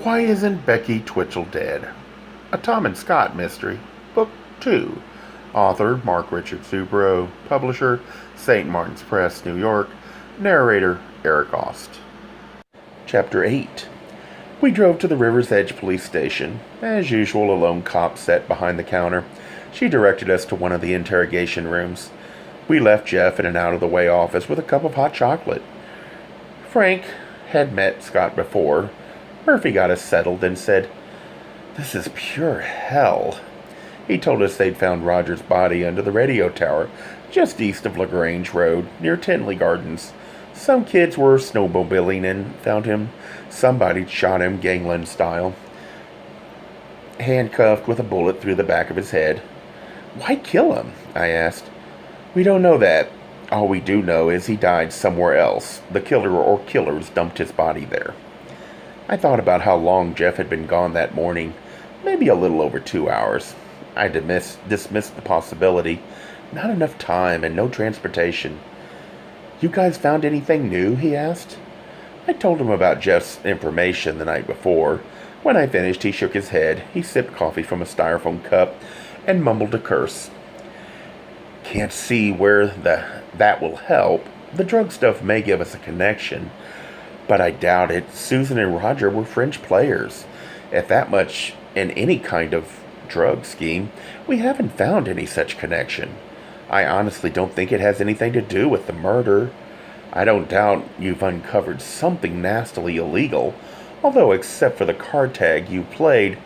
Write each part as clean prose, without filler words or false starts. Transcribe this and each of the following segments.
Why Isn't Becky Twitchel Dead? A Tom and Scott Mystery, Book 2. Author Mark Richard Subro. Publisher St. Martin's Press, New York. Narrator Eric Ost. Chapter 8. We drove to the River's Edge police station. As usual, a lone cop sat behind the counter. She directed us to one of the interrogation rooms. We left Jeff in an out-of-the-way office with a cup of hot chocolate. Frank had met Scott before. Murphy got us settled and said, "This is pure hell." He told us they'd found Roger's body under the radio tower, just east of LaGrange Road, near Tinley Gardens. Some kids were snowmobiling and found him. Somebody'd shot him gangland style, handcuffed with a bullet through the back of his head. "Why kill him?" I asked. "We don't know that. All we do know is he died somewhere else. The killer or killers dumped his body there." I thought about how long Jeff had been gone that morning, maybe a little over 2 hours. I dismissed the possibility. Not enough time and no transportation. "You guys found anything new?" he asked. I told him about Jeff's information the night before. When I finished, he shook his head. He sipped coffee from a styrofoam cup and mumbled a curse. "Can't see where that will help. The drug stuff may give us a connection, but I doubt it. Susan and Roger were fringe players. If that much in any kind of drug scheme, we haven't found any such connection. I honestly don't think it has anything to do with the murder. I don't doubt you've uncovered something nastily illegal, although except for the card tag you played,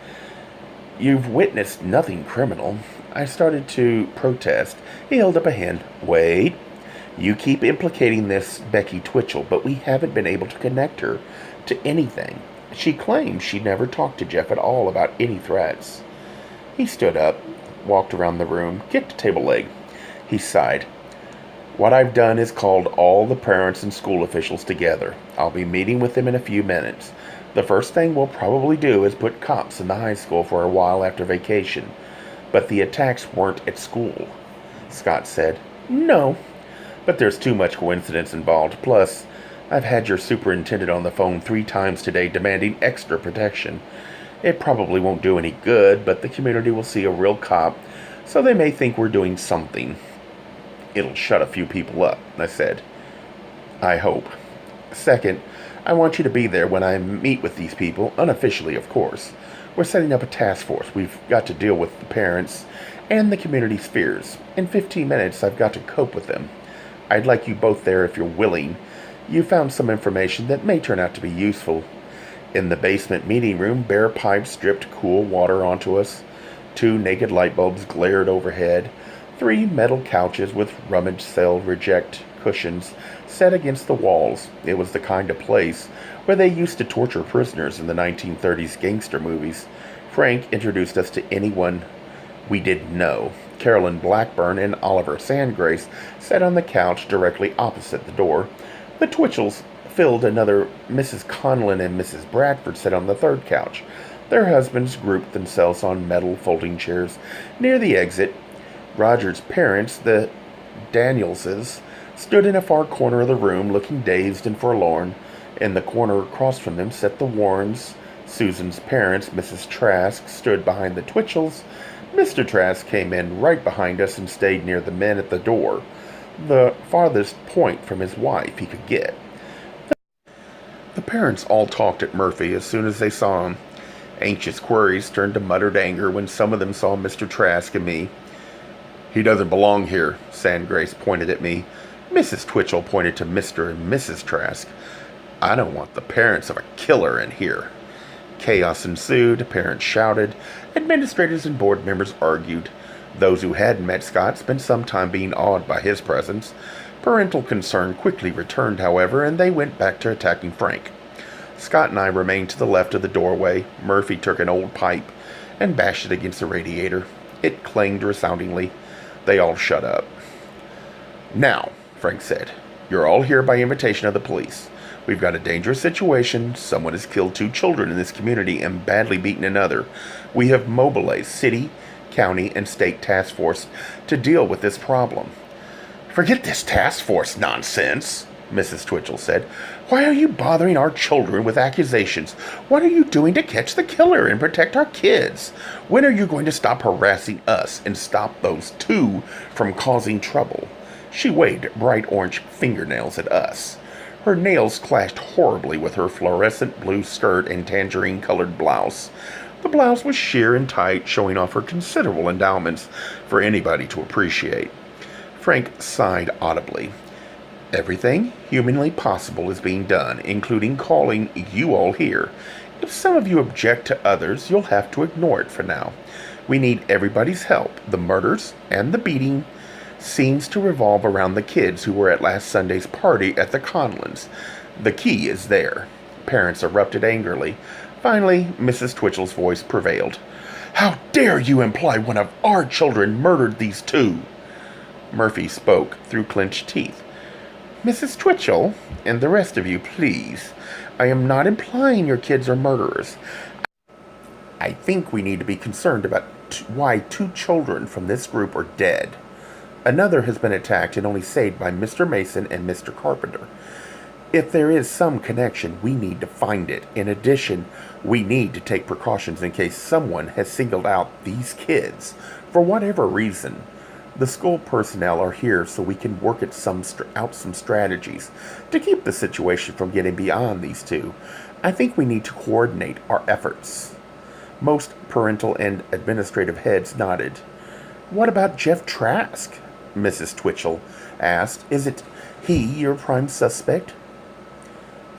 you've witnessed nothing criminal." I started to protest. He held up a hand. "Wait. You keep implicating this Becky Twitchel, but we haven't been able to connect her to anything. She claims she never talked to Jeff at all about any threats." He stood up, walked around the room, kicked a table leg. He sighed. "What I've done is called all the parents and school officials together. I'll be meeting with them in a few minutes. The first thing we'll probably do is put cops in the high school for a while after vacation. But the attacks weren't at school." Scott said, "No, but there's too much coincidence involved. Plus, I've had your superintendent on the phone 3 times today demanding extra protection. It probably won't do any good, but the community will see a real cop, so they may think we're doing something. It'll shut a few people up," I said. "I hope. Second, I want you to be there when I meet with these people, unofficially, of course. We're setting up a task force. We've got to deal with the parents and the community's fears. In 15 minutes, I've got to cope with them. I'd like you both there if you're willing. You found some information that may turn out to be useful." In the basement meeting room, bare pipes dripped cool water onto us. 2 naked light bulbs glared overhead. 3 metal couches with rummage sale reject cushions set against the walls. It was the kind of place where they used to torture prisoners in the 1930s gangster movies. Frank introduced us to anyone we didn't know. Carolyn Blackburn and Oliver Sandgrace sat on the couch directly opposite the door. The Twitchels filled another. Mrs. Conlon and Mrs. Bradford sat on the third couch. Their husbands grouped themselves on metal folding chairs near the exit. Roger's parents, the Danielses, stood in a far corner of the room, looking dazed and forlorn. In the corner across from them sat the Warrens. Susan's parents, Mrs. Trask, stood behind the Twitchels. Mr. Trask came in right behind us and stayed near the men at the door, the farthest point from his wife he could get. The parents all talked at Murphy as soon as they saw him. Anxious queries turned to muttered anger when some of them saw Mr. Trask and me. "He doesn't belong here," Sandgrace pointed at me. Mrs. Twitchel pointed to Mr. and Mrs. Trask. "I don't want the parents of a killer in here." Chaos ensued. Parents shouted. Administrators and board members argued. Those who hadn't met Scott spent some time being awed by his presence. Parental concern quickly returned, however, and they went back to attacking Frank. Scott and I remained to the left of the doorway. Murphy took an old pipe and bashed it against the radiator. It clanged resoundingly. They all shut up. "Now," Frank said, "you're all here by invitation of the police. We've got a dangerous situation. Someone has killed 2 children in this community and badly beaten another. We have mobilized city, county, and state task force to deal with this problem." "Forget this task force nonsense," Mrs. Twitchel said. "Why are you bothering our children with accusations? What are you doing to catch the killer and protect our kids? When are you going to stop harassing us and stop those two from causing trouble?" She waved bright orange fingernails at us. Her nails clashed horribly with her fluorescent blue skirt and tangerine-colored blouse. The blouse was sheer and tight, showing off her considerable endowments for anybody to appreciate. Frank sighed audibly. "Everything humanly possible is being done, including calling you all here. If some of you object to others, you'll have to ignore it for now. We need everybody's help. The murders and the beating seems to revolve around the kids who were at last Sunday's party at the Conlins. The key is there." Parents erupted angrily. Finally, Mrs. Twitchel's voice prevailed. "How dare you imply one of our children murdered these two?" Murphy spoke through clenched teeth. "Mrs. Twitchel, and the rest of you, please. I am not implying your kids are murderers. I think we need to be concerned about why two children from this group are dead. Another has been attacked and only saved by Mr. Mason and Mr. Carpenter. If there is some connection, we need to find it. In addition, we need to take precautions in case someone has singled out these kids for whatever reason. The school personnel are here so we can work out some strategies to keep the situation from getting beyond these two. I think we need to coordinate our efforts." Most parental and administrative heads nodded. "What about Jeff Trask?" Mrs. Twitchel asked. "Is it he your prime suspect?"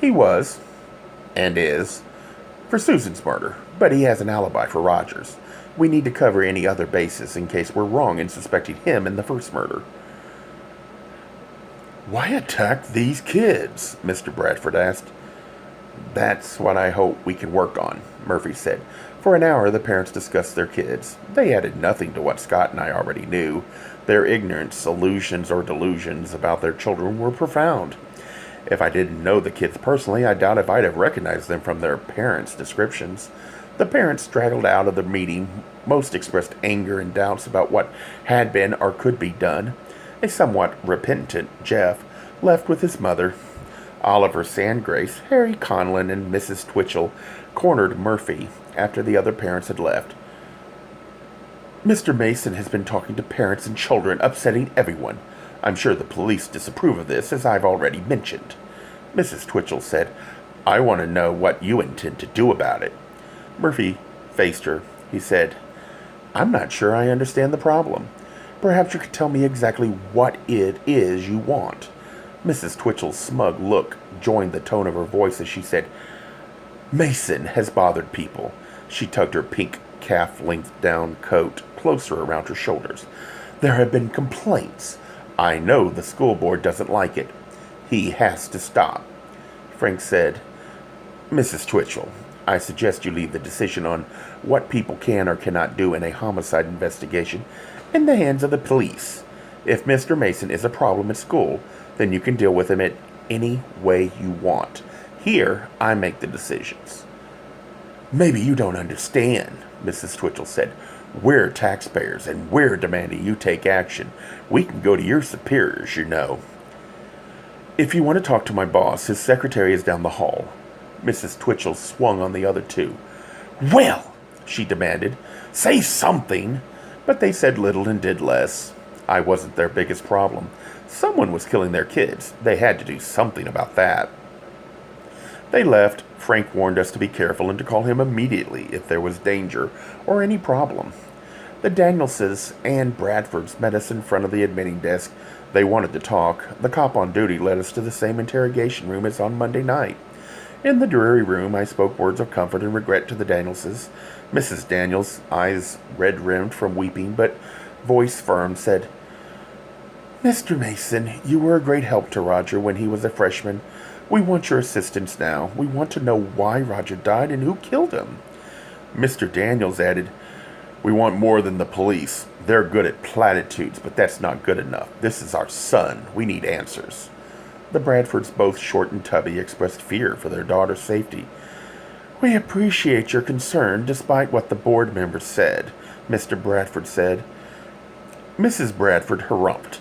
"He was, and is, for Susan's murder, but he has an alibi for Rogers. We need to cover any other bases in case we're wrong in suspecting him in the first murder." "Why attack these kids?" Mr. Bradford asked. "That's what I hope we can work on," Murphy said. For an hour, the parents discussed their kids. They added nothing to what Scott and I already knew. Their ignorance, illusions, or delusions about their children were profound. If I didn't know the kids personally, I doubt if I'd have recognized them from their parents' descriptions. The parents straggled out of the meeting. Most expressed anger and doubts about what had been or could be done. A somewhat repentant Jeff left with his mother. Oliver Sandgrace, Harry Conlin, and Mrs. Twitchel cornered Murphy after the other parents had left. "Mr. Mason has been talking to parents and children, upsetting everyone. I'm sure the police disapprove of this, as I've already mentioned." Mrs. Twitchel said, "I want to know what you intend to do about it." Murphy faced her. He said, "I'm not sure I understand the problem. Perhaps you could tell me exactly what it is you want." Mrs. Twitchel's smug look joined the tone of her voice as she said, "Mason has bothered people." She tugged her pink calf-length down coat closer around her shoulders. "There have been complaints. I know the school board doesn't like it. He has to stop." Frank said, "Mrs. Twitchel, I suggest you leave the decision on what people can or cannot do in a homicide investigation in the hands of the police. If Mr. Mason is a problem at school, then you can deal with him in any way you want. Here, I make the decisions." "Maybe you don't understand," Mrs. Twitchel said. "We're taxpayers, and we're demanding you take action. We can go to your superiors, you know." "If you want to talk to my boss, his secretary is down the hall." Mrs. Twitchel swung on the other two. "Well," she demanded, "say something." But they said little and did less. I wasn't their biggest problem. Someone was killing their kids. They had to do something about that. They left. Frank warned us to be careful and to call him immediately if there was danger or any problem. The Danielses and Bradfords met us in front of the admitting desk. They wanted to talk. The cop on duty led us to the same interrogation room as on Monday night. In the dreary room, I spoke words of comfort and regret to the Danielses. Mrs. Daniels, eyes red-rimmed from weeping, but voice firm, said, "Mr. Mason, you were a great help to Roger when he was a freshman. We want your assistance now. We want to know why Roger died and who killed him." Mr. Daniels added, "We want more than the police. They're good at platitudes, but that's not good enough. This is our son. We need answers." The Bradfords, both short and tubby, expressed fear for their daughter's safety. "We appreciate your concern, despite what the board members said," Mr. Bradford said. Mrs. Bradford harumphed.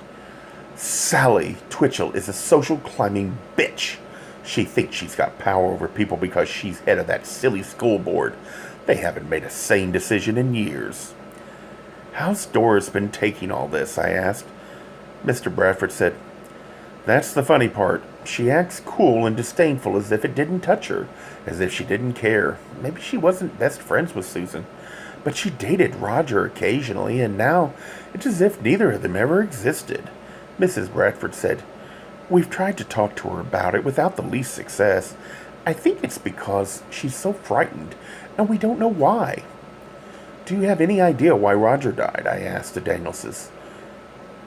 Sally Twitchel is a social climbing bitch. She thinks she's got power over people because she's head of that silly school board. They haven't made a sane decision in years. How's Doris been taking all this? I asked. Mr. Bradford said, That's the funny part. She acts cool and disdainful as if it didn't touch her, as if she didn't care. Maybe she wasn't best friends with Susan, but she dated Roger occasionally, and now it's as if neither of them ever existed. Mrs. Bradford said, We've tried to talk to her about it without the least success. I think it's because she's so frightened, and we don't know why. Do you have any idea why Roger died? I asked the Danielses.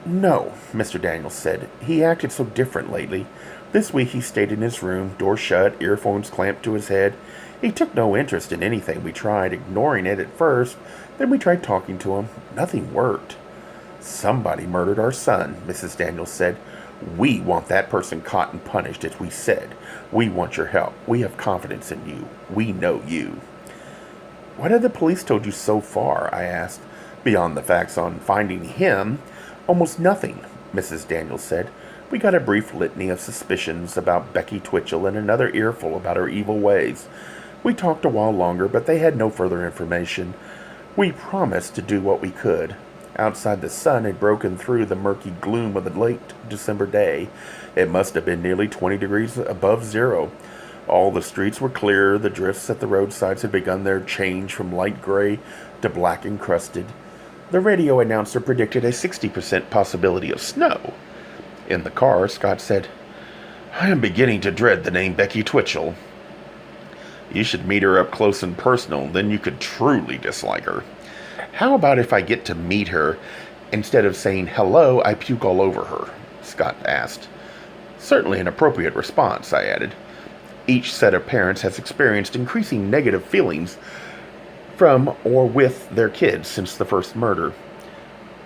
No, Mr. Daniels said. He acted so different lately. This week he stayed in his room, door shut, earphones clamped to his head. He took no interest in anything we tried, ignoring it at first. Then we tried talking to him. Nothing worked. Somebody murdered our son, Mrs. Daniels said. We want that person caught and punished, as we said. We want your help. We have confidence in you. We know you. What have the police told you so far? I asked. Beyond the facts on finding him, almost nothing, Mrs. Daniels said. We got a brief litany of suspicions about Becky Twitchel and another earful about her evil ways. We talked a while longer, but they had no further information. We promised to do what we could. Outside, the sun had broken through the murky gloom of the late December day. It must have been nearly 20 degrees above zero. All the streets were clear. The drifts at the roadsides had begun their change from light gray to black encrusted. The radio announcer predicted a 60% possibility of snow. In the car, Scott said, I am beginning to dread the name Becky Twitchel. You should meet her up close and personal, then you could truly dislike her. How about if I get to meet her, instead of saying hello, I puke all over her? Scott asked. Certainly an appropriate response, I added. Each set of parents has experienced increasing negative feelings from or with their kids since the first murder.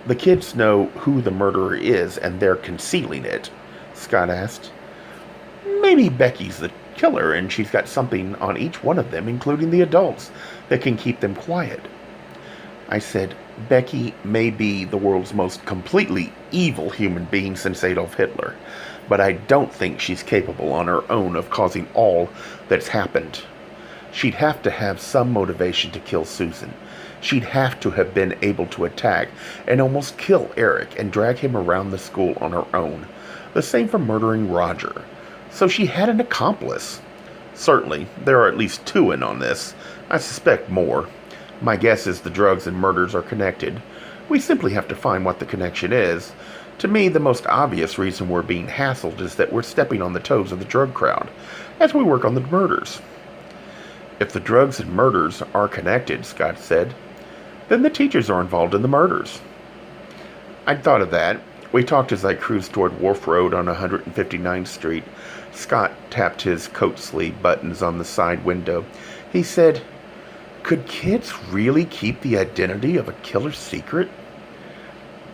The kids know who the murderer is, and they're concealing it, Scott asked. Maybe Becky's the killer, and she's got something on each one of them, including the adults, that can keep them quiet. I said, Becky may be the world's most completely evil human being since Adolf Hitler, but I don't think she's capable on her own of causing all that's happened. She'd have to have some motivation to kill Susan. She'd have to have been able to attack and almost kill Eric and drag him around the school on her own. The same for murdering Roger. So she had an accomplice. Certainly, there are at least two in on this. I suspect more. My guess is the drugs and murders are connected. We simply have to find what the connection is. To me, the most obvious reason we're being hassled is that we're stepping on the toes of the drug crowd as we work on the murders. If the drugs and murders are connected, Scott said, then the teachers are involved in the murders. I'd thought of that. We talked as I cruised toward Wharf Road on 159th Street. Scott tapped his coat sleeve buttons on the side window. He said, Could kids really keep the identity of a killer secret?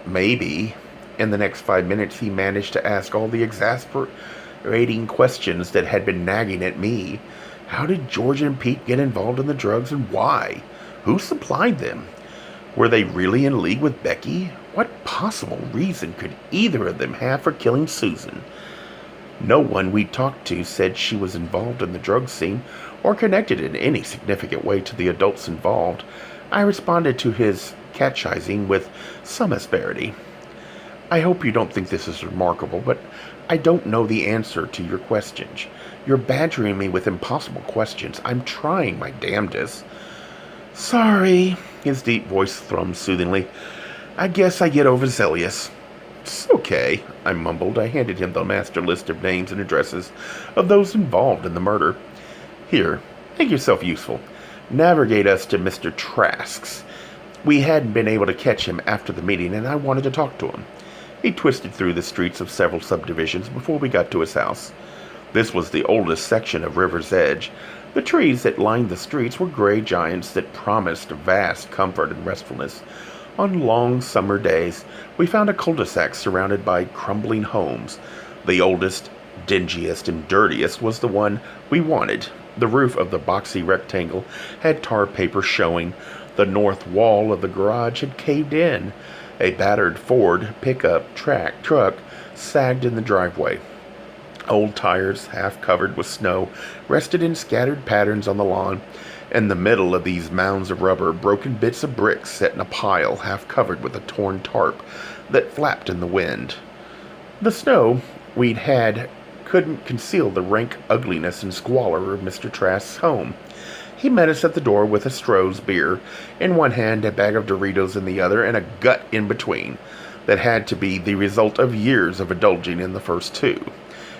Maybe. In the next 5 minutes, he managed to ask all the exasperating questions that had been nagging at me. How did George and Pete get involved in the drugs, and why? Who supplied them? Were they really in league with Becky? What possible reason could either of them have for killing Susan? No one we talked to said she was involved in the drug scene or connected in any significant way to the adults involved. I responded to his catechizing with some asperity. I hope you don't think this is remarkable, but I don't know the answer to your questions. You're badgering me with impossible questions. I'm trying my damnedest. Sorry, his deep voice thrummed soothingly. I guess I get overzealous. It's okay, I mumbled. I handed him the master list of names and addresses of those involved in the murder. Here, make yourself useful. Navigate us to Mr. Trask's. We hadn't been able to catch him after the meeting, and I wanted to talk to him. He twisted through the streets of several subdivisions before we got to his house. This was the oldest section of River's Edge. The trees that lined the streets were gray giants that promised vast comfort and restfulness. On long summer days, we found a cul-de-sac surrounded by crumbling homes. The oldest, dingiest, and dirtiest was the one we wanted. The roof of the boxy rectangle had tar paper showing. The north wall of the garage had caved in. A battered Ford pickup truck sagged in the driveway. Old tires, half covered with snow, rested in scattered patterns on the lawn. In the middle of these mounds of rubber, broken bits of bricks set in a pile, half covered with a torn tarp that flapped in the wind. The snow we'd had couldn't conceal the rank ugliness and squalor of Mr. Trask's home. He met us at the door with a Stroh's beer in one hand, a bag of Doritos in the other, and a gut in between that had to be the result of years of indulging in the first two.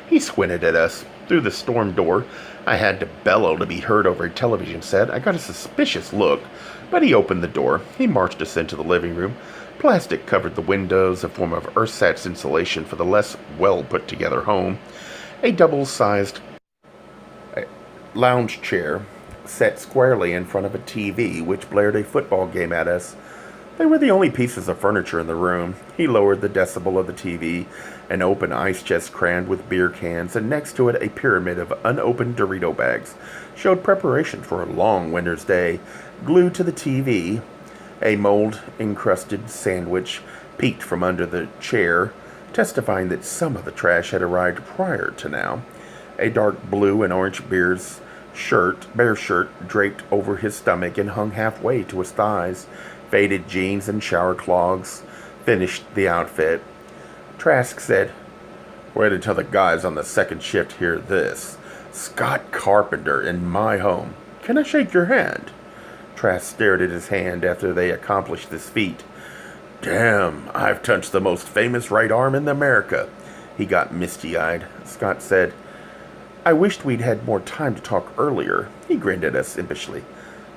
He squinted at us through the storm door. I had to bellow to be heard over a television set. I got a suspicious look, but he opened the door. He marched us into the living room. Plastic covered the windows, a form of ersatz insulation for the less well-put-together home. A double-sized lounge chair set squarely in front of a TV, which blared a football game at us. They were the only pieces of furniture in the room. He lowered the decibel of the TV, an open ice chest crammed with beer cans, and next to it a pyramid of unopened Dorito bags showed preparation for a long winter's day. Glued to the TV, a mold-encrusted sandwich peeked from under the chair, testifying that some of the trash had arrived prior to now. A dark blue and orange bear shirt draped over his stomach and hung halfway to his thighs. Faded jeans and shower clogs finished the outfit. Trask said, "Wait until the guys on the second shift hear this. Scott Carpenter in my home. Can I shake your hand?" Trask stared at his hand after they accomplished this feat. "Damn, I've touched the most famous right arm in America." He got misty-eyed. Scott said, "I wished we'd had more time to talk earlier." He grinned at us impishly.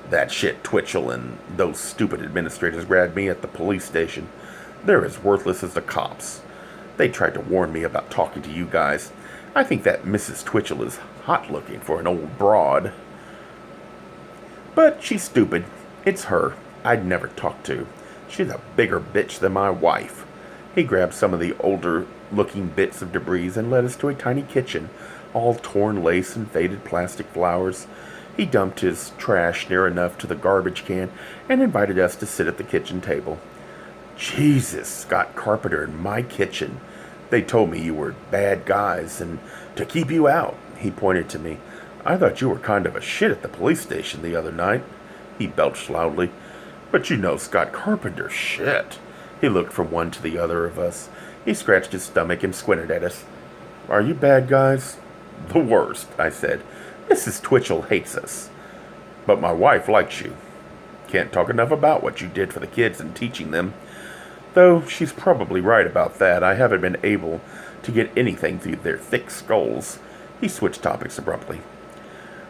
"That shit Twitchel and those stupid administrators grabbed me at the police station. They're as worthless as the cops. They tried to warn me about talking to you guys. I think that Mrs. Twitchel is hot-looking for an old broad. But she's stupid. It's her I'd never talk to. She's a bigger bitch than my wife." He grabbed some of the older-looking bits of debris and led us to a tiny kitchen, all torn lace and faded plastic flowers. He dumped his trash near enough to the garbage can and invited us to sit at the kitchen table. "Jesus, Scott Carpenter in my kitchen. They told me you were bad guys and to keep you out." He pointed to me. "I thought you were kind of a shit at the police station the other night." He belched loudly. "But you know Scott Carpenter, shit." He looked from one to the other of us. He scratched his stomach and squinted at us. "Are you bad guys?" "The worst," I said. "Mrs. Twitchel hates us. But my wife likes you. Can't talk enough about what you did for the kids and teaching them. Though she's probably right about that. I haven't been able to get anything through their thick skulls." He switched topics abruptly.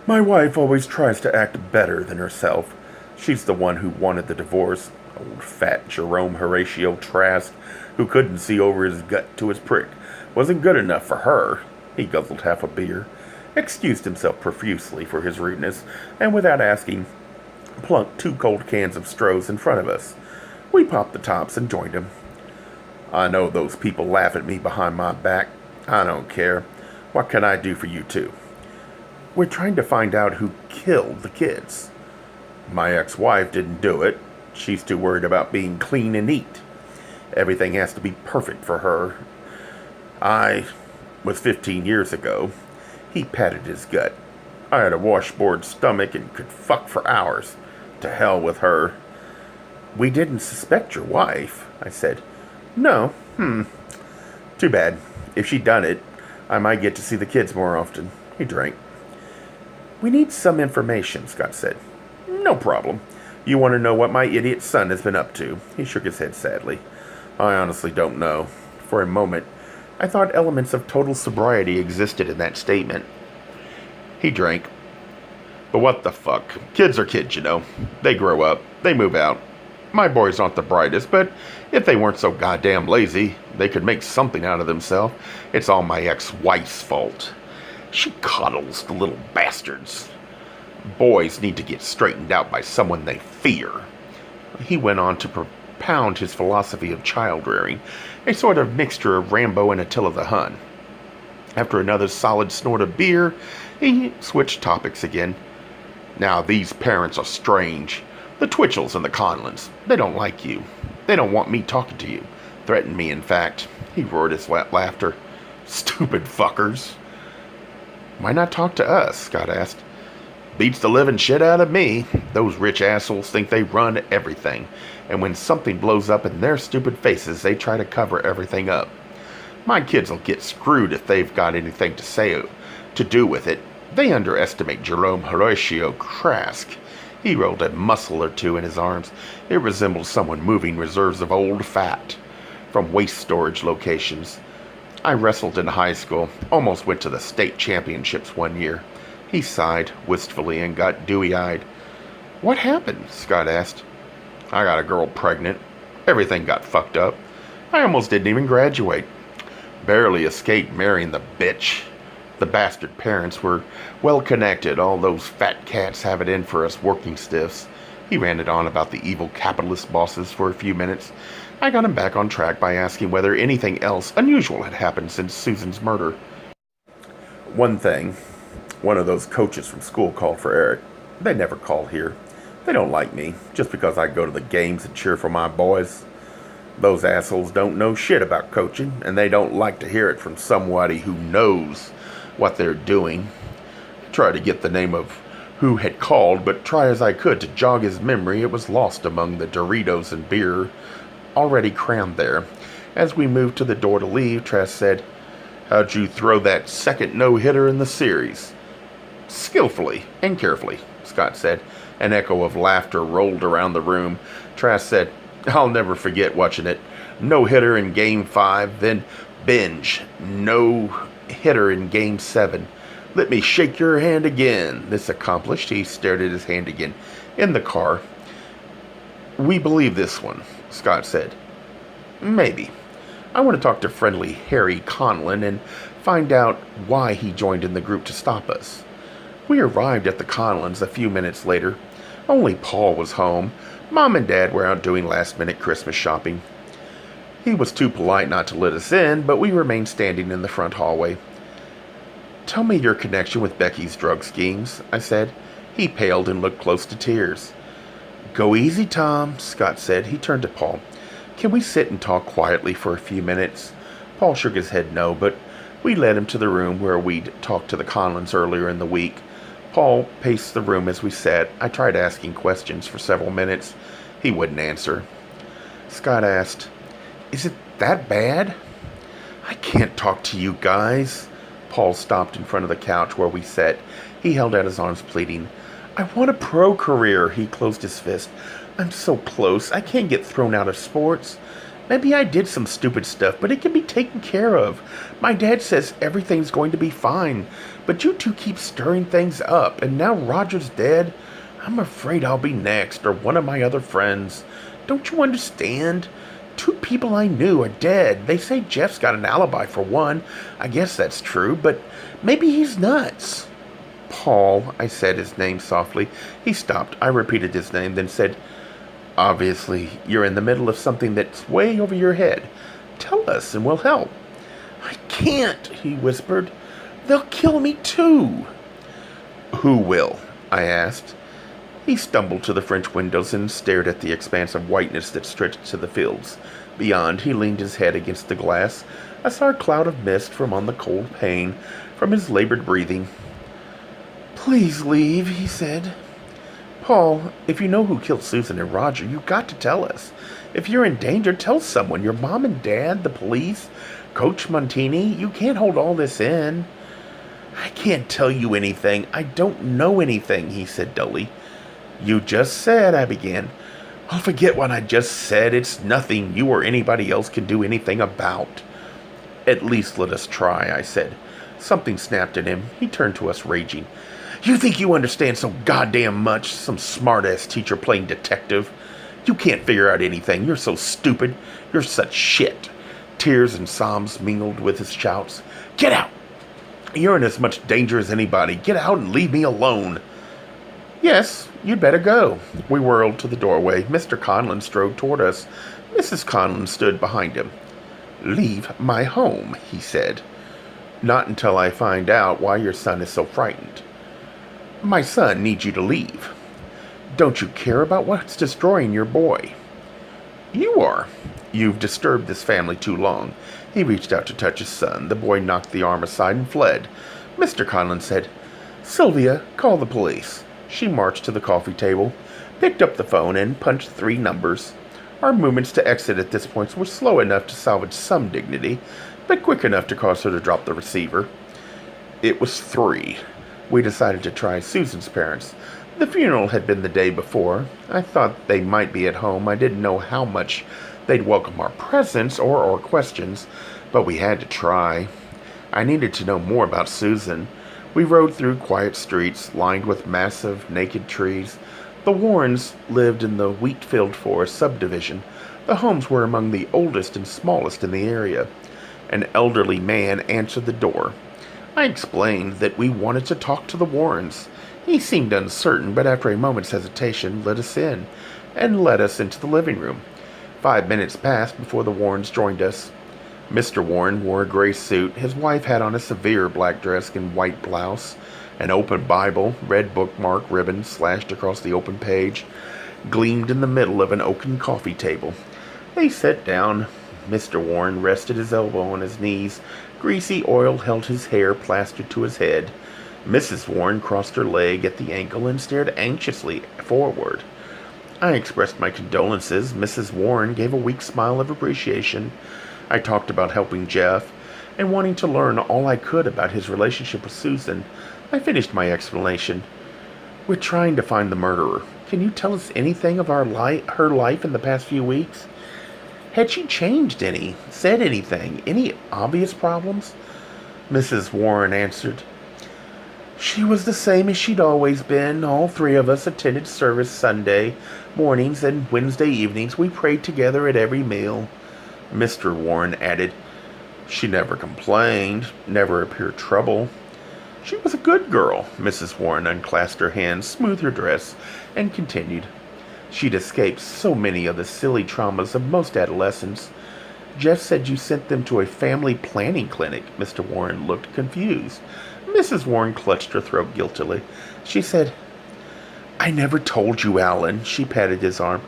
"My wife always tries to act better than herself. She's the one who wanted the divorce. Old fat Jerome Horatio Trask, who couldn't see over his gut to his prick, wasn't good enough for her." He guzzled half a beer, excused himself profusely for his rudeness, and without asking, plunked 2 cold cans of Stroh's in front of us. We popped the tops and joined him. "I know those people laugh at me behind my back. I don't care. What can I do for you two?" "We're trying to find out who killed the kids." "My ex-wife didn't do it. She's too worried about being clean and neat. Everything has to be perfect for her. I was 15 years ago." He patted his gut. "I had a washboard stomach and could fuck for hours. To hell with her." "We didn't suspect your wife," I said. "No? Too bad. If she'd done it, I might get to see the kids more often." He drank. "We need some information," Scott said. "No problem. You want to know what my idiot son has been up to?" He shook his head sadly. "I honestly don't know." For a moment, I thought elements of total sobriety existed in that statement. He drank. "But what the fuck? Kids are kids, you know. They grow up. They move out. My boys aren't the brightest, but if they weren't so goddamn lazy, they could make something out of themselves. It's all my ex-wife's fault. She coddles the little bastards. Boys need to get straightened out by someone they fear." He went on to propound his philosophy of child-rearing, a sort of mixture of Rambo and Attila the Hun. After another solid snort of beer, he switched topics again. "Now, these parents are strange. The Twitchels and the Conlons. They don't like you. They don't want me talking to you. Threaten me, in fact." He roared his laughter. Stupid fuckers. Why not talk to us? Scott asked. Beats the living shit out of me. Those rich assholes think they run everything, and when something blows up in their stupid faces, they try to cover everything up. My kids will get screwed if they've got anything to do with it. They underestimate Jerome Horatio Trask. He rolled a muscle or two in his arms. It resembled someone moving reserves of old fat from waste storage locations. I wrestled in high school, almost went to the state championships one year. He sighed wistfully and got dewy-eyed. What happened? Scott asked. I got a girl pregnant. Everything got fucked up. I almost didn't even graduate. Barely escaped marrying the bitch. The bastard parents were well connected. All those fat cats have it in for us working stiffs. He ranted on about the evil capitalist bosses for a few minutes. I got him back on track by asking whether anything else unusual had happened since Susan's murder. One thing. One of those coaches from school called for Eric. They never call here. They don't like me, just because I go to the games and cheer for my boys. Those assholes don't know shit about coaching, and they don't like to hear it from somebody who knows what they're doing. I tried to get the name of who had called, but try as I could to jog his memory, it was lost among the Doritos and beer already crammed there. As we moved to the door to leave, Trask said, How'd you throw that second no-hitter in the series? Skillfully and carefully, Scott said. An echo of laughter rolled around the room. Trask said, I'll never forget watching it. No-hitter in Game 5, then binge. No-hitter in Game 7. Let me shake your hand again. This accomplished, he stared at his hand again. In the car. We believe this one, Scott said. Maybe. I want to talk to friendly Harry Conlon and find out why he joined in the group to stop us. We arrived at the Conlons a few minutes later. Only Paul was home. Mom and Dad were out doing last-minute Christmas shopping. He was too polite not to let us in, but we remained standing in the front hallway. Tell me your connection with Becky's drug schemes, I said. He paled and looked close to tears. Go easy, Tom, Scott said. He turned to Paul. Can we sit and talk quietly for a few minutes? Paul shook his head no, but we led him to the room where we'd talked to the Conlons earlier in the week. Paul paced the room as we sat. I tried asking questions for several minutes. He wouldn't answer. Scott asked, Is it that bad? I can't talk to you guys. Paul stopped in front of the couch where we sat. He held out his arms pleading. I want a pro career. He closed his fist. I'm so close. I can't get thrown out of sports. Maybe I did some stupid stuff, but it can be taken care of. My dad says everything's going to be fine, but you two keep stirring things up, and now Roger's dead. I'm afraid I'll be next, or one of my other friends. Don't you understand? 2 people I knew are dead. They say Jeff's got an alibi for one. I guess that's true, but maybe he's nuts. Paul, I said his name softly. He stopped. I repeated his name, then said, Obviously, you're in the middle of something that's way over your head. Tell us and we'll help. I can't, he whispered. They'll kill me too. Who will? I asked. He stumbled to the French windows and stared at the expanse of whiteness that stretched to the fields. Beyond, he leaned his head against the glass. I saw a cloud of mist from on the cold pane, from his labored breathing. Please leave, he said. Paul, if you know who killed Susan and Roger, you've got to tell us. If you're in danger, tell someone. Your mom and dad, the police, Coach Montini. You can't hold all this in. I can't tell you anything. I don't know anything, he said dully. You just said, I began. I'll forget what I just said. It's nothing you or anybody else can do anything about. At least let us try, I said. Something snapped at him. He turned to us, raging. You think you understand so goddamn much? Some smart-ass teacher playing detective. You can't figure out anything. You're so stupid. You're such shit. Tears and sobs mingled with his shouts. Get out! You're in as much danger as anybody. Get out and leave me alone. Yes, you'd better go. We whirled to the doorway. Mr. Conlon strode toward us. Mrs. Conlon stood behind him. Leave my home, he said. Not until I find out why your son is so frightened. My son needs you to leave. Don't you care about what's destroying your boy? You are. You've disturbed this family too long. He reached out to touch his son. The boy knocked the arm aside and fled. Mr. Conlon said, "Sylvia, call the police." She marched to the coffee table, picked up the phone, and punched 3 numbers. Our movements to exit at this point were slow enough to salvage some dignity, but quick enough to cause her to drop the receiver. It was 3. We decided to try Susan's parents. The funeral had been the day before. I thought they might be at home. I didn't know how much they'd welcome our presence or our questions, but we had to try. I needed to know more about Susan. We rode through quiet streets lined with massive, naked trees. The Warrens lived in the Wheatfield Forest subdivision. The homes were among the oldest and smallest in the area. An elderly man answered the door. I explained that we wanted to talk to the Warrens. He seemed uncertain, but after a moment's hesitation, let us in, and led us into the living room. 5 minutes passed before the Warrens joined us. Mr. Warren wore a gray suit. His wife had on a severe black dress and white blouse. An open Bible, red bookmark ribbon slashed across the open page, gleamed in the middle of an oaken coffee table. They sat down. Mr. Warren rested his elbow on his knees. Greasy oil held his hair plastered to his head. Mrs. Warren crossed her leg at the ankle and stared anxiously forward. I expressed my condolences. Mrs. Warren gave a weak smile of appreciation. I talked about helping Jeff and wanting to learn all I could about his relationship with Susan. I finished my explanation. "We're trying to find the murderer. Can you tell us anything of her life in the past few weeks? Had she changed any? Said anything? Any obvious problems?" Mrs. Warren answered, "She was the same as she'd always been. All 3 of us attended service Sunday mornings and Wednesday evenings. We prayed together at every meal." Mr. Warren added, "She never complained, never appeared trouble." "She was a good girl." Mrs. Warren unclasped her hands, smoothed her dress, and continued, "She'd escaped so many of the silly traumas of most adolescents. Jeff said you sent them to a family planning clinic." Mr. Warren looked confused. Mrs. Warren clutched her throat guiltily. She said, "I never told you, Alan." She patted his arm.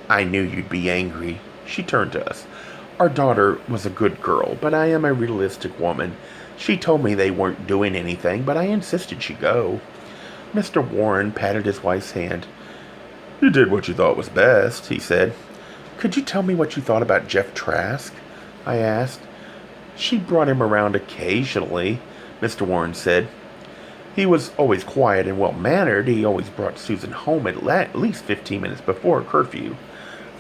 "I knew you'd be angry." She turned to us. "Our daughter was a good girl, but I am a realistic woman. She told me they weren't doing anything, but I insisted she go." Mr. Warren patted his wife's hand. "You did what you thought was best," he said. "Could you tell me what you thought about Jeff Trask?" I asked. "She brought him around occasionally," Mr. Warren said. "He was always quiet and well-mannered. He always brought Susan home at least 15 minutes before curfew.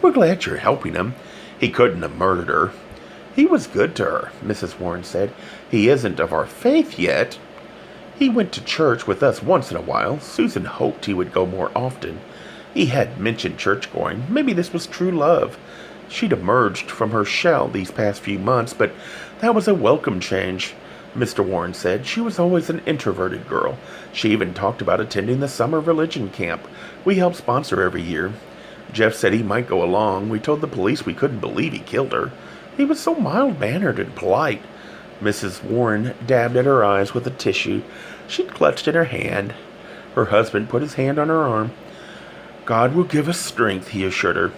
We're glad you're helping him. He couldn't have murdered her." "He was good to her," Mrs. Warren said. "He isn't of our faith yet. He went to church with us once in a while. Susan hoped he would go more often. He had mentioned church-going. Maybe this was true love. She'd emerged from her shell these past few months, but that was a welcome change," Mr. Warren said. "She was always an introverted girl. She even talked about attending the summer religion camp we help sponsor every year. Jeff said he might go along. We told the police we couldn't believe he killed her. He was so mild-mannered and polite." Mrs. Warren dabbed at her eyes with a tissue she'd clutched in her hand. Her husband put his hand on her arm. "God will give us strength," he assured her.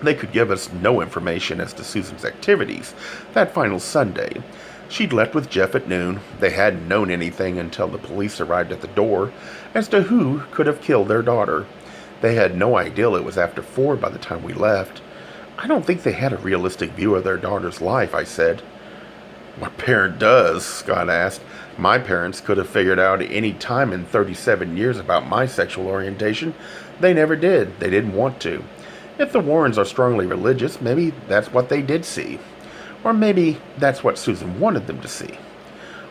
They could give us no information as to Susan's activities that final Sunday. She'd left with Jeff at noon. They hadn't known anything until the police arrived at the door as to who could have killed their daughter. They had no idea it was after 4 by the time we left. "I don't think they had a realistic view of their daughter's life," I said. "What parent does?" Scott asked. "My parents could have figured out any time in 37 years about my sexual orientation. They never did. They didn't want to. If the Warrens are strongly religious, maybe that's what they did see. Or maybe that's what Susan wanted them to see.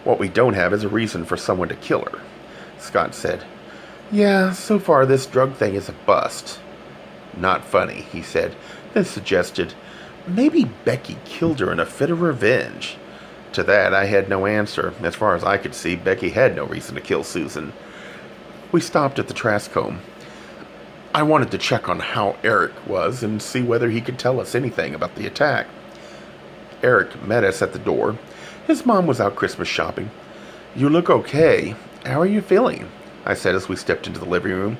What we don't have is a reason for someone to kill her." Scott said, "Yeah, so far this drug thing is a bust." "Not funny," he said, then suggested, "Maybe Becky killed her in a fit of revenge." To that, I had no answer. As far as I could see, Becky had no reason to kill Susan. We stopped at the Trask home. I wanted to check on how Eric was and see whether he could tell us anything about the attack. Eric met us at the door. His mom was out Christmas shopping. "You look okay. How are you feeling?" I said as we stepped into the living room.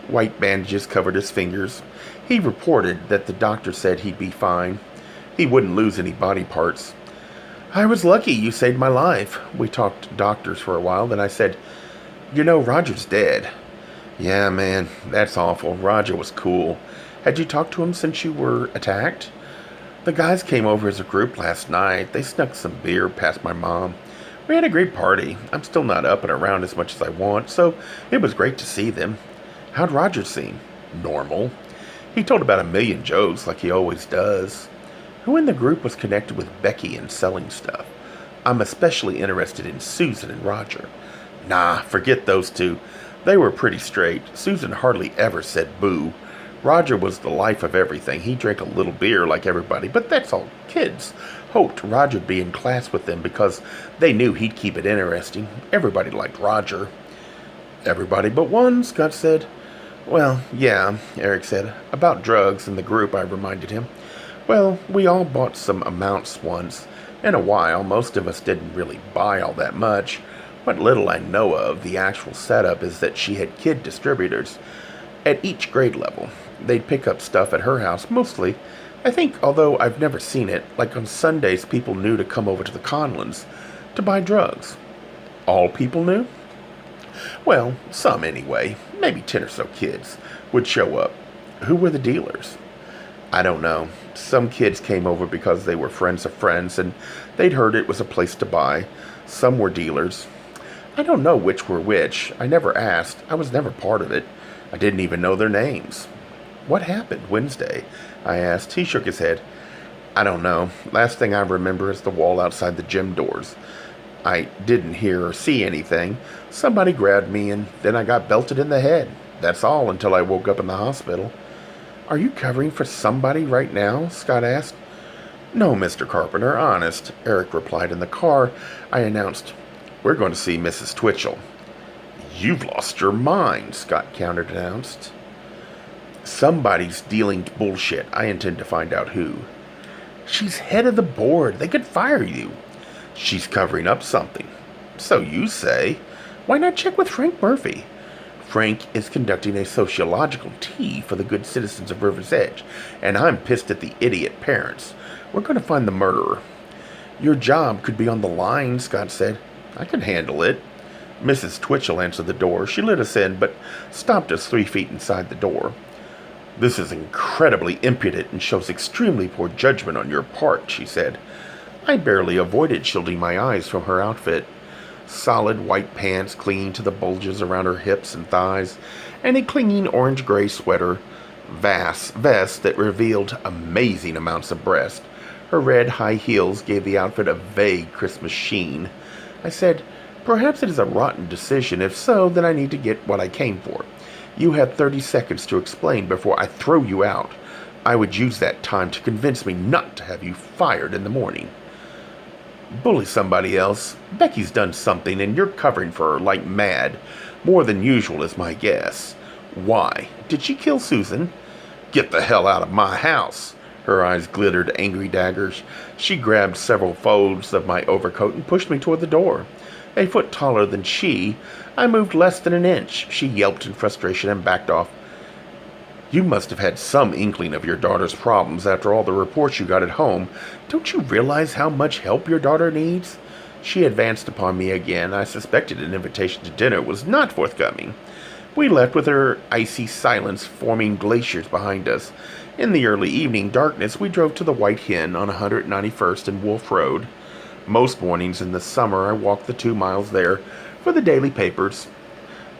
White bandages covered his fingers. He reported that the doctor said he'd be fine. He wouldn't lose any body parts. I was lucky you saved my life. We talked doctors for a while, then I said, "You know, Roger's dead." "Yeah, man, that's awful. Roger was cool. Had you talked to him since you were attacked?" "The guys came over as a group last night. They snuck some beer past my mom. We had a great party. I'm still not up and around as much as I want, so it was great to see them." "How'd Roger seem?" "Normal. He told about a million jokes like he always does." "Who in the group was connected with Becky and selling stuff? I'm especially interested in Susan and Roger." "Nah, forget those two. They were pretty straight. Susan hardly ever said boo. Roger was the life of everything. He drank a little beer like everybody, but that's all. Kids hoped Roger'd be in class with them because they knew he'd keep it interesting. Everybody liked Roger." "Everybody but one," Scott said. "Well, yeah," Eric said. "About drugs in the group," I reminded him. "Well, we all bought some amounts once. In a while, most of us didn't really buy all that much. What little I know of the actual setup is that she had kid distributors at each grade level. They'd pick up stuff at her house, mostly. I think, although I've never seen it, like on Sundays people knew to come over to the Conlons to buy drugs." "All people knew?" "Well, some anyway. Maybe 10 or so kids would show up." "Who were the dealers?" "I don't know. Some kids came over because they were friends of friends, and they'd heard it was a place to buy. Some were dealers. I don't know which were which. I never asked. I was never part of it. I didn't even know their names." "What happened Wednesday?" I asked. He shook his head. "I don't know. Last thing I remember is the wall outside the gym doors. I didn't hear or see anything. Somebody grabbed me, and then I got belted in the head. That's all until I woke up in the hospital." "Are you covering for somebody right now?" Scott asked. "No, Mr. Carpenter, honest," Eric replied. In the car, I announced, "We're going to see Mrs. Twitchel." "You've lost your mind," Scott counter-announced. "Somebody's dealing bullshit. I intend to find out who." "She's head of the board. They could fire you." "She's covering up something." "So you say. Why not check with Frank Murphy?" "Frank is conducting a sociological tea for the good citizens of River's Edge, and I'm pissed at the idiot parents. We're going to find the murderer." "Your job could be on the line," Scott said. "I can handle it." Mrs. Twitchel answered the door. She let us in, but stopped us 3 feet inside the door. "This is incredibly impudent and shows extremely poor judgment on your part," she said. I barely avoided shielding my eyes from her outfit. Solid white pants clinging to the bulges around her hips and thighs, and a clinging orange-gray sweater vest that revealed amazing amounts of breast. Her red high heels gave the outfit a vague Christmas sheen. I said, "Perhaps it is a rotten decision. If so, then I need to get what I came for. You have 30 seconds to explain before I throw you out. I would use that time to convince me not to have you fired in the morning." "Bully somebody else. Becky's done something, and you're covering for her like mad. More than usual is my guess." "Why? Did she kill Susan?" "Get the hell out of my house." Her eyes glittered angry daggers. She grabbed several folds of my overcoat and pushed me toward the door. A foot taller than she, I moved less than an inch. She yelped in frustration and backed off. "You must have had some inkling of your daughter's problems after all the reports you got at home. Don't you realize how much help your daughter needs?" She advanced upon me again. I suspected an invitation to dinner was not forthcoming. We left with her icy silence forming glaciers behind us. In the early evening darkness, we drove to the White Hen on 191st and Wolf Road. Most mornings in the summer, I walked the 2 miles there for the daily papers.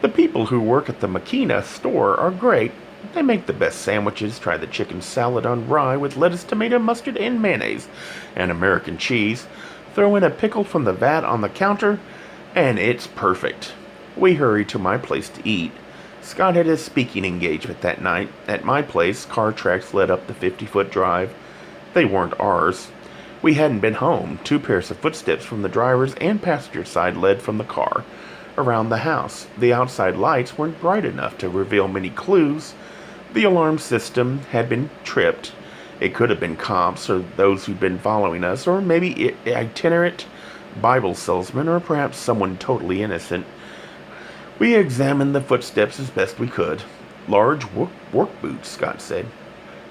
The people who work at the Makina store are great. They make the best sandwiches. Try the chicken salad on rye with lettuce, tomato, mustard, and mayonnaise, and American cheese. Throw in a pickle from the vat on the counter, and it's perfect. We hurried to my place to eat. Scott had a speaking engagement that night. At my place, car tracks led up the 50-foot drive. They weren't ours. We hadn't been home. 2 pairs of footsteps from the driver's and passenger side led from the car around the house. The outside lights weren't bright enough to reveal many clues. The alarm system had been tripped. It could have been cops or those who'd been following us, or maybe itinerant Bible salesman, or perhaps someone totally innocent. We examined the footsteps as best we could. "Large work boots," Scott said.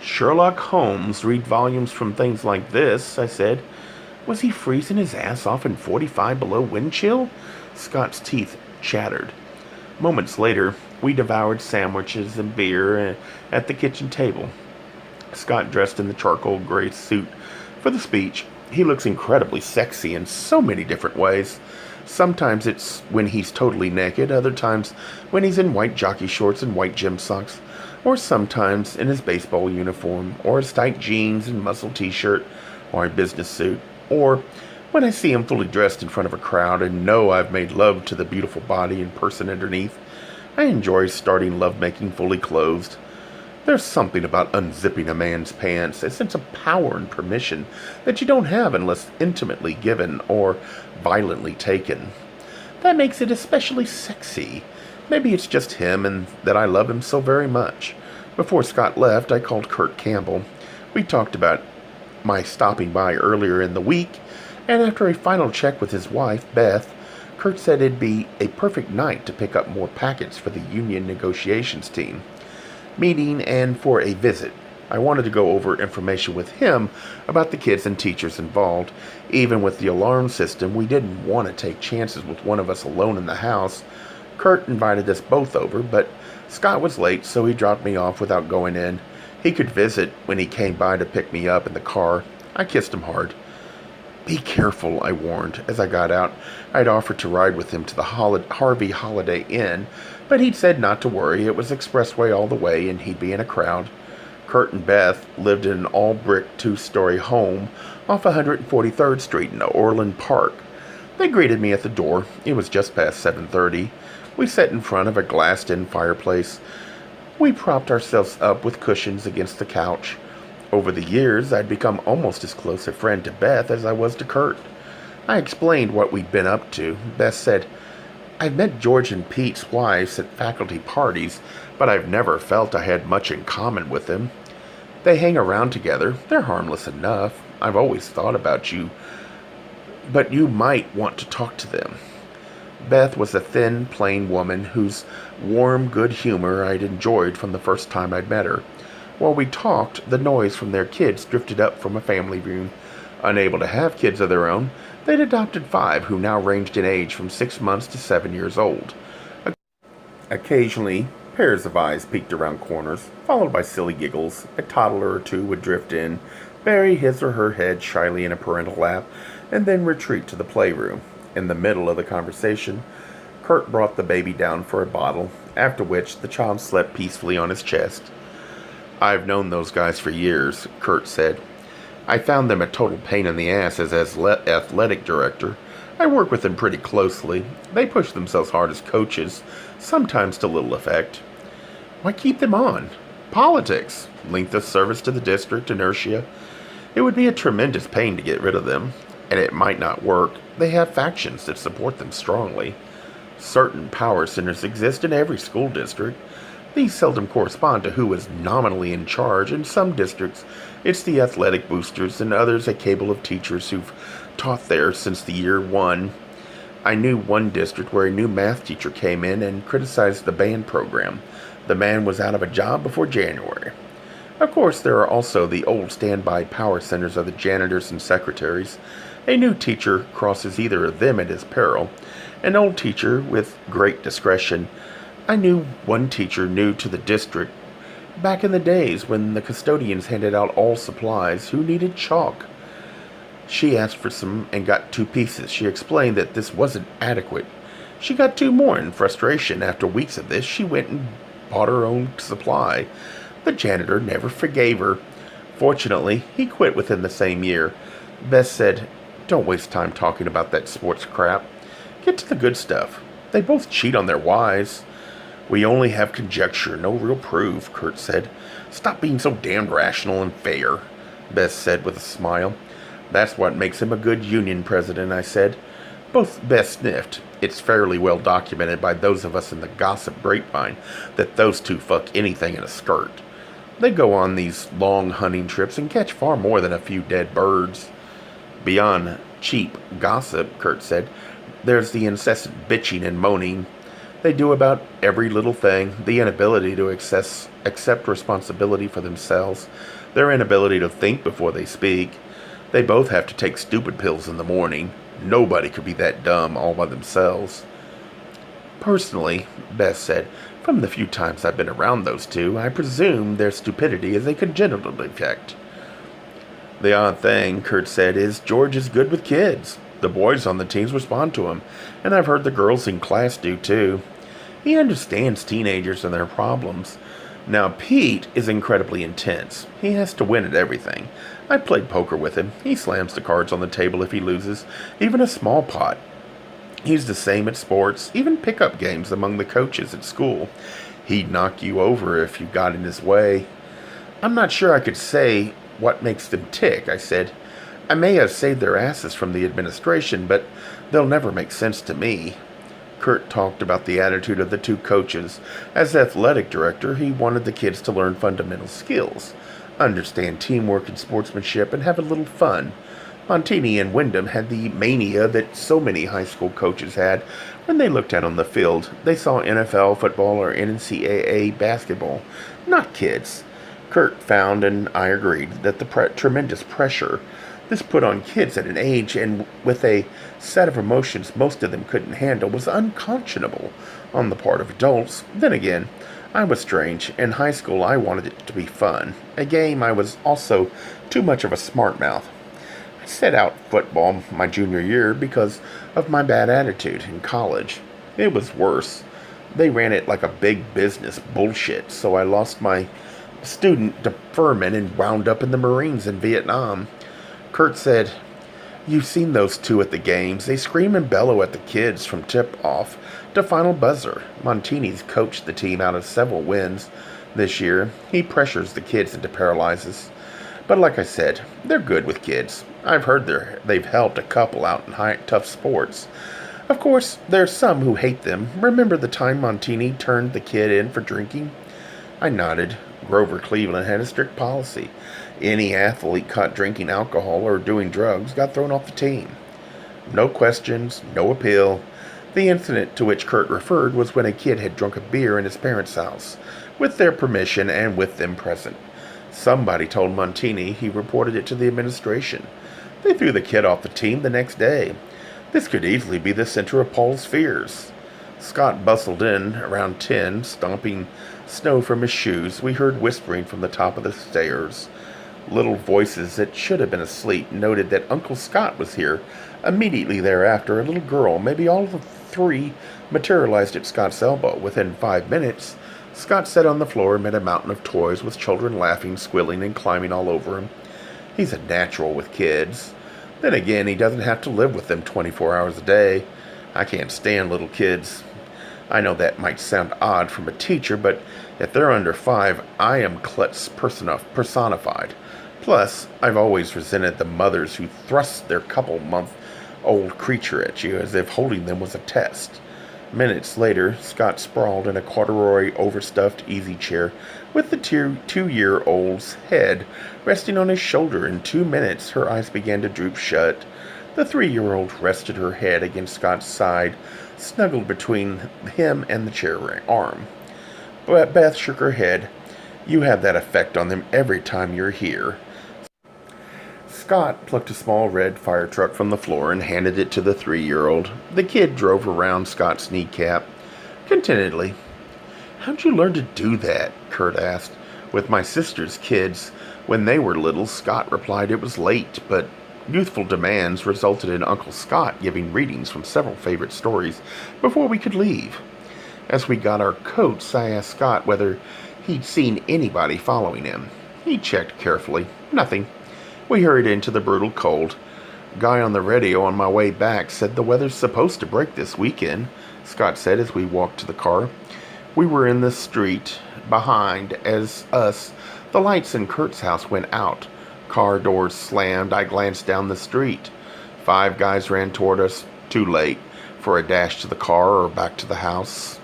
"Sherlock Holmes read volumes from things like this," I said. Was he freezing his ass off in 45 below wind chill? Scott's teeth chattered. Moments later, we devoured sandwiches and beer at the kitchen table. Scott dressed in the charcoal gray suit for the speech. He looks incredibly sexy in so many different ways. Sometimes it's when he's totally naked, other times when he's in white jockey shorts and white gym socks, or sometimes in his baseball uniform, or his tight jeans and muscle t-shirt, or a business suit, or when I see him fully dressed in front of a crowd and know I've made love to the beautiful body and person underneath. I enjoy starting lovemaking fully clothed. There's something about unzipping a man's pants, a sense of power and permission that you don't have unless intimately given or violently taken. That makes it especially sexy. Maybe it's just him and that I love him so very much. Before Scott left, I called Kurt Campbell. We talked about my stopping by earlier in the week, and after a final check with his wife, Beth, Kurt said it'd be a perfect night to pick up more packets for the union negotiations team. Meeting and for a visit. I wanted to go over information with him about the kids and teachers involved. Even with the alarm system, we didn't want to take chances with one of us alone in the house. Kurt invited us both over, but Scott was late, so he dropped me off without going in. He could visit when he came by to pick me up in the car. I kissed him hard. Be careful, I warned. As I got out, I'd offered to ride with him to the Harvey Holiday Inn, but he'd said not to worry. It was expressway all the way, and he'd be in a crowd. Kurt and Beth lived in an all-brick two-story home off 143rd Street in Orland Park. They greeted me at the door. It was just past 7:30. We sat in front of a glassed-in fireplace. We propped ourselves up with cushions against the couch. Over the years, I'd become almost as close a friend to Beth as I was to Kurt. I explained what we'd been up to. Beth said, I've met George and Pete's wives at faculty parties, but I've never felt I had much in common with them. They hang around together. They're harmless enough. I've always thought about you, but you might want to talk to them. Beth was a thin, plain woman whose warm good humor I'd enjoyed from the first time I'd met her. While we talked, the noise from their kids drifted up from a family room. Unable to have kids of their own, they'd adopted 5 who now ranged in age from 6 months to 7 years old. Occasionally, pairs of eyes peeked around corners, followed by silly giggles. A toddler or two would drift in, bury his or her head shyly in a parental lap, and then retreat to the playroom. In the middle of the conversation, Kurt brought the baby down for a bottle, after which the child slept peacefully on his chest. I've known those guys for years, Kurt said. I found them a total pain in the ass as athletic director. I work with them pretty closely. They push themselves hard as coaches, sometimes to little effect. Why keep them on? Politics, length of service to the district, inertia. It would be a tremendous pain to get rid of them, and it might not work. They have factions that support them strongly. Certain power centers exist in every school district. These seldom correspond to who is nominally in charge. In some districts, it's the athletic boosters, and others a cable of teachers who've taught there since the year 1. I knew one district where a new math teacher came in and criticized the band program. The man was out of a job before January. Of course, there are also the old standby power centers of the janitors and secretaries. A new teacher crosses either of them at his peril. An old teacher with great discretion. I knew one teacher new to the district back in the days when the custodians handed out all supplies who needed chalk. She asked for some and got 2 pieces. She explained that this wasn't adequate. She got 2 more in frustration. After weeks of this, she went and bought her own supply. The janitor never forgave her. Fortunately, he quit within the same year. Beth said, don't waste time talking about that sports crap. Get to the good stuff. They both cheat on their wives. We only have conjecture, no real proof, Kurt said. Stop being so damned rational and fair, Beth said with a smile. That's what makes him a good union president, I said. Both Beth sniffed. It's fairly well documented by those of us in the gossip grapevine that those two fuck anything in a skirt. They go on these long hunting trips and catch far more than a few dead birds. Beyond cheap gossip, Kurt said, there's the incessant bitching and moaning. They do about every little thing, the inability to accept responsibility for themselves, their inability to think before they speak. They both have to take stupid pills in the morning. Nobody could be that dumb all by themselves. Personally, Beth said, from the few times I've been around those two, I presume their stupidity is a congenital defect. The odd thing, Kurt said, is George is good with kids. The boys on the teams respond to him, and I've heard the girls in class do too. He understands teenagers and their problems. Now, Pete is incredibly intense. He has to win at everything. I played poker with him. He slams the cards on the table if he loses, even a small pot. He's the same at sports, even pickup games among the coaches at school. He'd knock you over if you got in his way. I'm not sure I could say what makes them tick, I said. I may have saved their asses from the administration, but they'll never make sense to me. Kurt talked about the attitude of the two coaches. As athletic director, he wanted the kids to learn fundamental skills, understand teamwork and sportsmanship, and have a little fun. Montini and Wyndham had the mania that so many high school coaches had when they looked out on the field. They saw NFL football or NCAA basketball, not kids. Kurt found, and I agreed, that the tremendous pressure this put on kids at an age and with a set of emotions most of them couldn't handle was unconscionable on the part of adults. Then again, I was strange. In high school, I wanted it to be fun. A game. I was also too much of a smart mouth. I set out football my junior year because of my bad attitude in college. It was worse. They ran it like a big business bullshit, so I lost my student deferment and wound up in the Marines in Vietnam. Kurt said, "You've seen those two at the games. They scream and bellow at the kids from tip-off to final buzzer." Montini's coached the team out of several wins this year. He pressures the kids into paralysis. But like I said, they're good with kids. I've heard they've helped a couple out in tough sports. Of course, there's some who hate them. Remember the time Montini turned the kid in for drinking? I nodded. Grover Cleveland had a strict policy. Any athlete caught drinking alcohol or doing drugs got thrown off the team. No questions, no appeal. The incident to which Kurt referred was when a kid had drunk a beer in his parents' house, with their permission and with them present. Somebody told Montini. He reported it to the administration. They threw the kid off the team the next day. This could easily be the center of Paul's fears. Scott bustled in around 10, stomping snow from his shoes. We heard whispering from the top of the stairs. Little voices that should have been asleep noted that Uncle Scott was here. Immediately thereafter, a little girl, maybe all of the three, materialized at Scott's elbow. Within 5 minutes, Scott sat on the floor amid a mountain of toys with children laughing, squealing, and climbing all over him. He's a natural with kids. Then again, he doesn't have to live with them 24 hours a day. I can't stand little kids. I know that might sound odd from a teacher, but if they're under 5, I am klutz personified. Plus, I've always resented the mothers who thrust their couple-month-old creature at you as if holding them was a test. Minutes later, Scott sprawled in a corduroy overstuffed easy chair with the 2-year-old's head resting on his shoulder. In 2 minutes, her eyes began to droop shut. The 3-year-old rested her head against Scott's side, snuggled between him and the chair arm. But Beth shook her head. "You have that effect on them every time you're here." Scott plucked a small red fire truck from the floor and handed it to the 3-year-old. The kid drove around Scott's kneecap contentedly. "How'd you learn to do that?" Kurt asked. "With my sister's kids. When they were little," Scott replied. "It was late, but youthful demands resulted in Uncle Scott giving readings from several favorite stories before we could leave. As we got our coats, I asked Scott whether he'd seen anybody following him. He checked carefully. Nothing. We hurried into the brutal cold. Guy on the radio on my way back said the weather's supposed to break this weekend," Scott said as we walked to the car. We were in the street behind as us. The lights in Kurt's house went out. Car doors slammed. I glanced down the street. 5 guys ran toward us. Too late for a dash to the car or back to the house.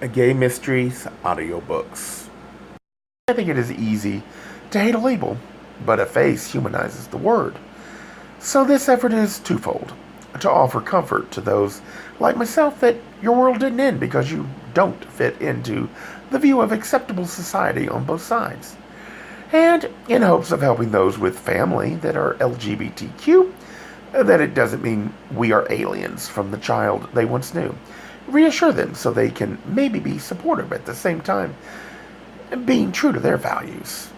A Gay Mysteries Audiobooks. I think it is easy to hate a label, but a face humanizes the word. So this effort is twofold. To offer comfort to those like myself that your world didn't end because you don't fit into the view of acceptable society on both sides. and in hopes of helping those with family that are LGBTQ, that it doesn't mean we are aliens from the child they once knew. Reassure them so they can maybe be supportive at the same time, being true to their values.